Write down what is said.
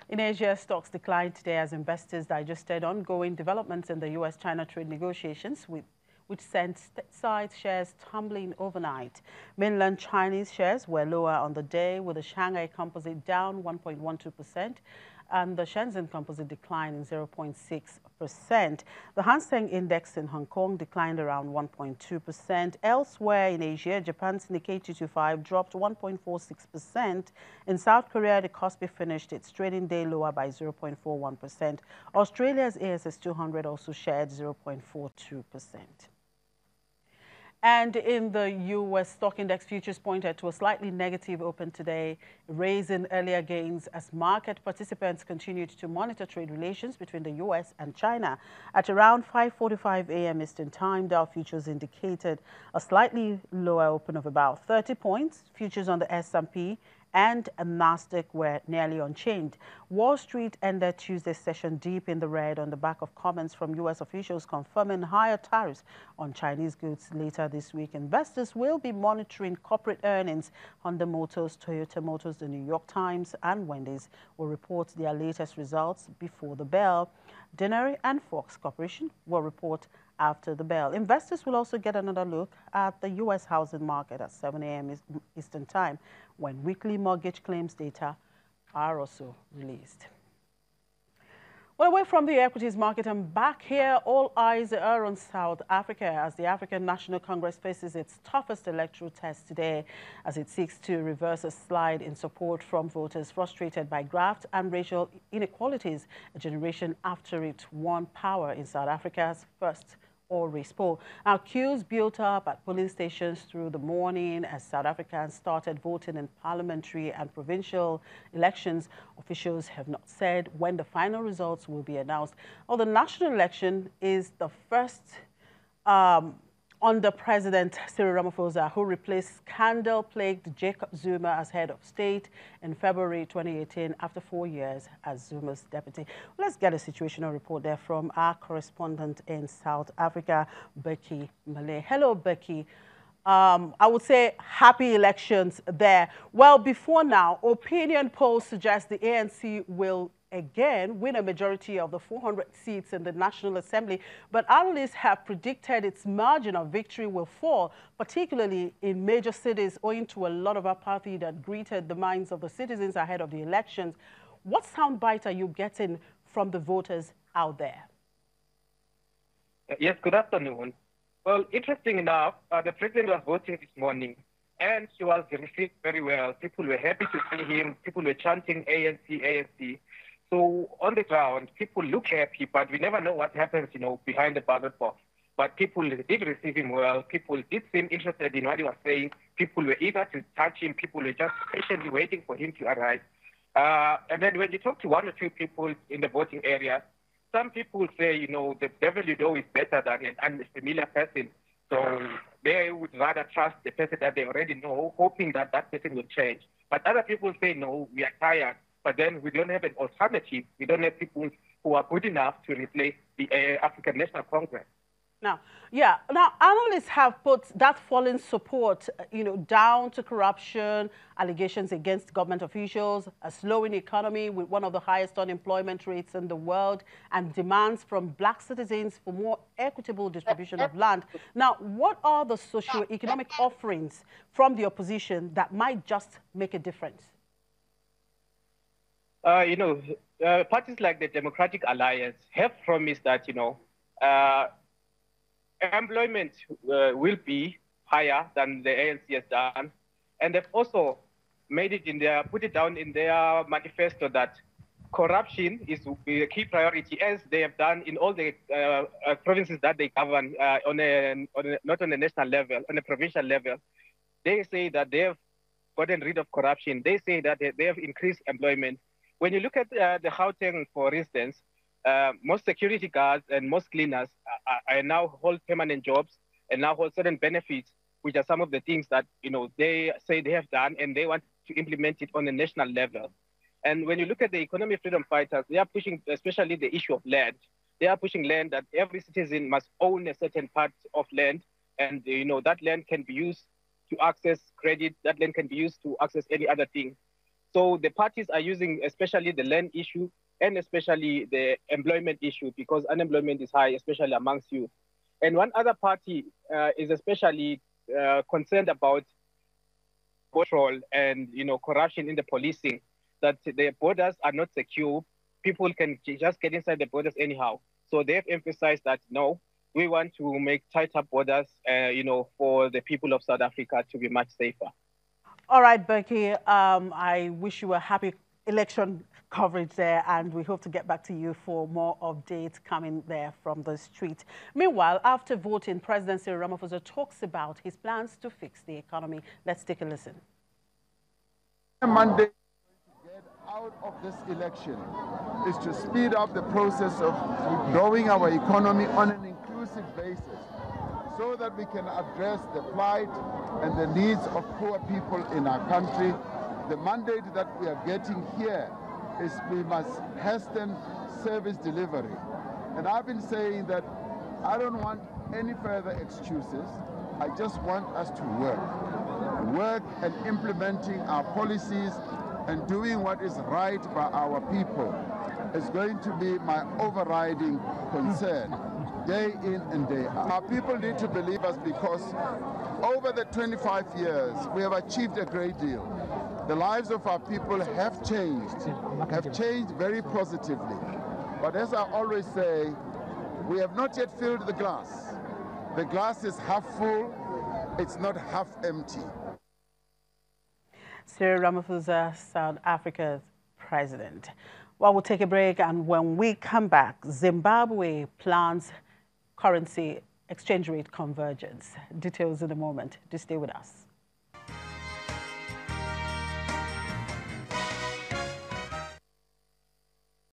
In Asia, stocks declined today as investors digested ongoing developments in the U.S.-China trade negotiations, which sent stateside shares tumbling overnight. Mainland Chinese shares were lower on the day, with the Shanghai Composite down 1.12% and the Shenzhen Composite declined 0.6%. The Hang Seng Index in Hong Kong declined around 1.2%. Elsewhere in Asia, Japan's Nikkei 225 dropped 1.46%. In South Korea, the Kospi finished its trading day lower by 0.41%. Australia's ASX 200 also shared 0.42%. And in the U.S., stock index futures pointed to a slightly negative open today, raising earlier gains as market participants continued to monitor trade relations between the U.S. and China. At around 5:45 a.m. Eastern Time, Dow futures indicated a slightly lower open of about 30 points. Futures on the S&P and Nasdaq were nearly unchanged. Wall Street ended Tuesday's session deep in the red on the back of comments from U.S. officials confirming higher tariffs on Chinese goods later this week. Investors will be monitoring corporate earnings. Honda Motors, Toyota Motors, the New York Times, and Wendy's will report their latest results before the bell. Denary and Fox Corporation will report after the bell. Investors will also get another look at the U.S. housing market at 7 a.m. Eastern Time, when weekly mortgage claims data are also released. Well, away from the equities market and back here, all eyes are on South Africa as the African National Congress faces its toughest electoral test today as it seeks to reverse a slide in support from voters frustrated by graft and racial inequalities a generation after it won power in South Africa's first all-race poll. Now, queues built up at polling stations through the morning as South Africans started voting in parliamentary and provincial elections. Officials have not said when the final results will be announced. Well, the national election is the first under President Cyril Ramaphosa, who replaced scandal-plagued Jacob Zuma as head of state in February 2018 after 4 years as Zuma's deputy. Well, let's get a situational report there from our correspondent in South Africa, Becky Malay. Hello, Becky. I would say happy elections there. Well, before now, opinion polls suggest the ANC will again win a majority of the 400 seats in the National Assembly, but analysts have predicted its margin of victory will fall, particularly in major cities, owing to a lot of apathy that greeted the minds of the citizens ahead of the elections. What soundbite are you getting from the voters out there? Yes, good afternoon. Well, interesting enough, the president was voting this morning, and she was received very well. People were happy to see him. People were chanting ANC, ANC. So on the ground, people look happy, but we never know what happens, behind the ballot box. But people did receive him well. People did seem interested in what he was saying. People were eager to touch him. People were just patiently waiting for him to arrive. And then when you talk to one or two people in the voting area, some people say, the devil you know is better than an unfamiliar person. So they would rather trust the person that they already know, hoping that that person will change. But other people say, no, we are tired. But then we don't have an alternative. We don't have people who are good enough to replace the African National Congress. Now, analysts have put that falling support, down to corruption, allegations against government officials, a slowing economy with one of the highest unemployment rates in the world, and demands from black citizens for more equitable distribution of land. Now, what are the socio-economic offerings from the opposition that might just make a difference? Parties like the Democratic Alliance have promised that, employment will be higher than the ANC has done. And they've also put it down in their manifesto that corruption is a key priority, as they have done in all the provinces that they govern, not on a national level, on a provincial level. They say that they have gotten rid of corruption. They say that they have increased employment. When you look at the Gauteng, for instance, most security guards and most cleaners are now hold permanent jobs and now hold certain benefits, which are some of the things that they say they have done, and they want to implement it on a national level. And when you look at the economic freedom fighters, they are pushing, especially the issue of land. They are pushing land that every citizen must own a certain part of land, and that land can be used to access credit. That land can be used to access any other thing. So the parties are using especially the land issue and especially the employment issue, because unemployment is high, especially amongst youth. And one other party is especially concerned about control and corruption in the policing, that the borders are not secure. People can just get inside the borders anyhow. So they've emphasized that no, we want to make tighter borders, for the people of South Africa to be much safer. All right, Becky, I wish you a happy election coverage there, and we hope to get back to you for more updates coming there from the street. Meanwhile, after voting, President Cyril Ramaphosa talks about his plans to fix the economy. Let's take a listen. Monday to get out of this election is to speed up the process of growing our economy on an inclusive basis, so that we can address the plight and the needs of poor people in our country. The mandate that we are getting here is we must hasten service delivery. And I've been saying that I don't want any further excuses. I just want us to work and implementing our policies and doing what is right by our people is going to be my overriding concern, day in and day out. Our people need to believe us, because over the 25 years, we have achieved a great deal. The lives of our people have changed very positively. But as I always say, we have not yet filled the glass. The glass is half full, it's not half empty. Cyril Ramaphosa, South Africa's president. Well, we'll take a break, and when we come back, Zimbabwe plans currency exchange rate convergence. Details in a moment. Do stay with us.